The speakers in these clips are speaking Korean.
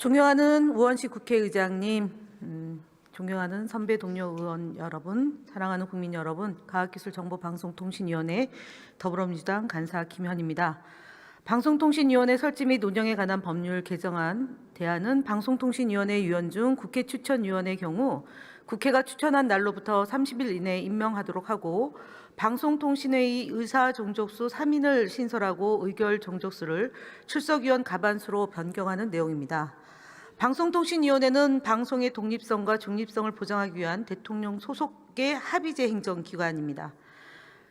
존경하는 우원식 국회의장님, 존경하는 선배 동료 의원 여러분, 사랑하는 국민 여러분, 과학기술정보방송통신위원회 더불어민주당 간사 김현입니다. 방송통신위원회 설치 및 운영에 관한 법률 개정안 대안은 방송통신위원회 위원 중 국회 추천위원의 경우 국회가 추천한 날로부터 30일 이내에 임명하도록 하고, 방송통신회의 의사종족수 3인을 신설하고 의결 종족수를 출석위원 가반수로 변경하는 내용입니다. 방송통신위원회는 방송의 독립성과 중립성을 보장하기 위한 대통령 소속의 합의제 행정기관입니다.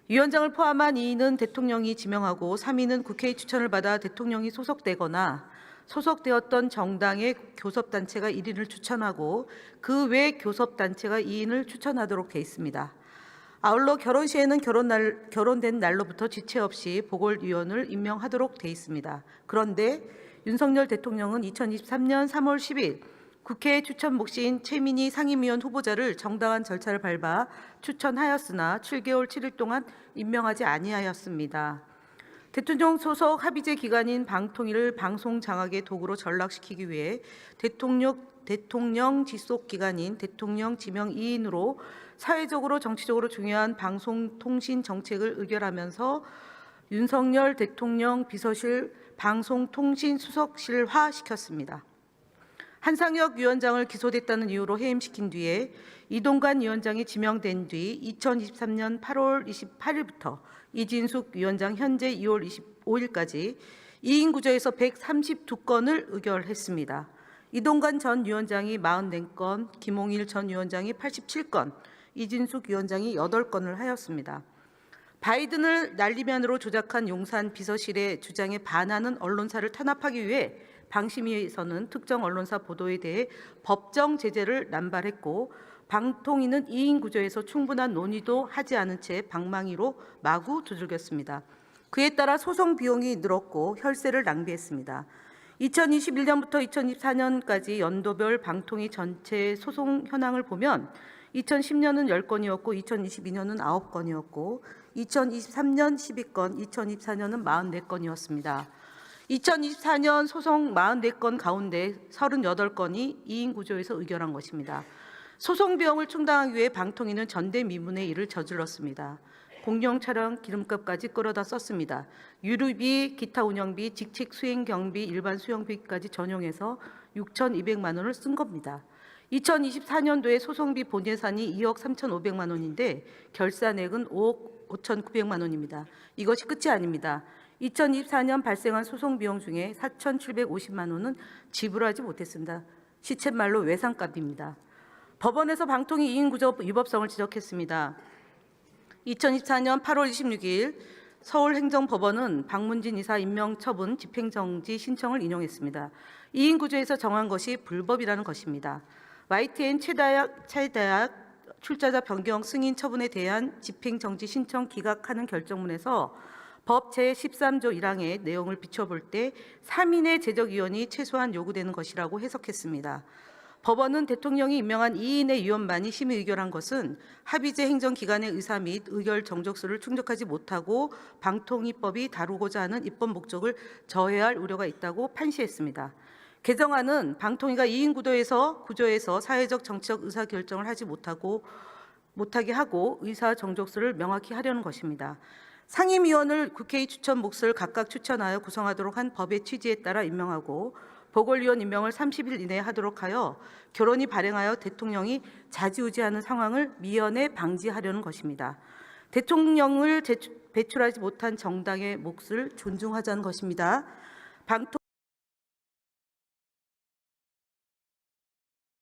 위원장을 포함한 2인은 대통령이 지명하고 3인은 국회의 추천을 받아 대통령이 소속되거나 소속되었던 정당의 교섭단체가 1인을 추천하고 그 외 교섭단체가 2인을 추천하도록 되어 있습니다. 아울러 결혼 시에는 결혼된 날로부터 지체 없이 보궐위원을 임명하도록 되어 있습니다. 그런데 윤석열 대통령은 2023년 3월 10일 국회 추천 몫인 최민희 상임위원 후보자를 정당한 절차를 밟아 추천하였으나 7개월 7일 동안 임명하지 아니하였습니다. 대통령 소속 합의제 기관인 방통위를 방송 장악의 도구로 전락시키기 위해 대통령 지속 기관인 대통령 지명 2인으로 사회적으로 정치적으로 중요한 방송통신 정책을 의결하면서 윤석열 대통령 비서실 방송통신수석실화 시켰습니다. 한상혁 위원장을 기소됐다는 이유로 해임시킨 뒤에 이동관 위원장이 지명된 뒤 2023년 8월 28일부터 이진숙 위원장 현재 2월 25일까지 2인 구조에서 132건을 의결했습니다. 이동관 전 위원장이 44건, 김홍일 전 위원장이 87건, 이진숙 위원장이 8건을 하였습니다. 바이든을 날리면으로 조작한 용산 비서실의 주장에 반하는 언론사를 탄압하기 위해 방심위에서는 특정 언론사 보도에 대해 법정 제재를 남발했고, 방통위는 2인 구조에서 충분한 논의도 하지 않은 채 방망이로 마구 두들겼습니다. 그에 따라 소송 비용이 늘었고 혈세를 낭비했습니다. 2021년부터 2024년까지 연도별 방통위 전체 소송 현황을 보면 2010년은 10건이었고 2022년은 9건이었고 2023년 12건, 2024년은 44건이었습니다. 2024년 소송 44건 가운데 38건이 2인 구조에서 의결한 것입니다. 소송 비용을 충당하기 위해 방통위는 전대미문의 일을 저질렀습니다. 공영 차량 기름값까지 끌어다 썼습니다. 유류비, 기타 운영비, 직책 수행 경비, 일반 수영비까지 전용해서 6,200만 원을 쓴 겁니다. 2024년도에 소송비 본예산이 2억 3,500만 원인데 결산액은 5억 5,900만 원입니다. 이것이 끝이 아닙니다. 2024년 발생한 소송 비용 중에 4,750만 원은 지불하지 못했습니다. 시쳇말로 외상값입니다. 법원에서 방통위 2인 구조 위법성을 지적했습니다. 2024년 8월 26일 서울행정법원은 박문진 이사 임명 처분 집행정지 신청을 인용했습니다. 2인 구조에서 정한 것이 불법이라는 것입니다. YTN 최대학 출자자 변경 승인 처분에 대한 집행정지 신청 기각하는 결정문에서 법 제13조 1항의 내용을 비춰볼 때 3인의 제적위원이 최소한 요구되는 것이라고 해석했습니다. 법원은 대통령이 임명한 2인의 위원만이 심의 의결한 것은 합의제 행정기관의 의사 및 의결 정족수를 충족하지 못하고 방통위법이 다루고자 하는 입법 목적을 저해할 우려가 있다고 판시했습니다. 개정안은 방통위가 2인 구조에서 사회적 정치적 의사결정을 하지 못하게 하고 의사 정족수를 명확히 하려는 것입니다. 상임위원을 국회의 추천 몫을 각각 추천하여 구성하도록 한 법의 취지에 따라 임명하고 보궐위원 임명을 30일 이내에 하도록 하여 결론이 발행하여 대통령이 좌지우지하는 상황을 미연에 방지하려는 것입니다. 대통령을 배출하지 못한 정당의 몫을 존중하자는 것입니다.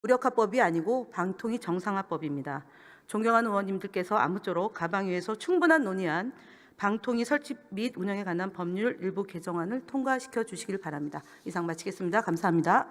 무력화법이 아니고 방통위 정상화법입니다. 존경하는 의원님들께서 아무쪼록 가방위에서 충분한 논의한 방통위 설치 및 운영에 관한 법률 일부 개정안을 통과시켜 주시길 바랍니다. 이상 마치겠습니다. 감사합니다.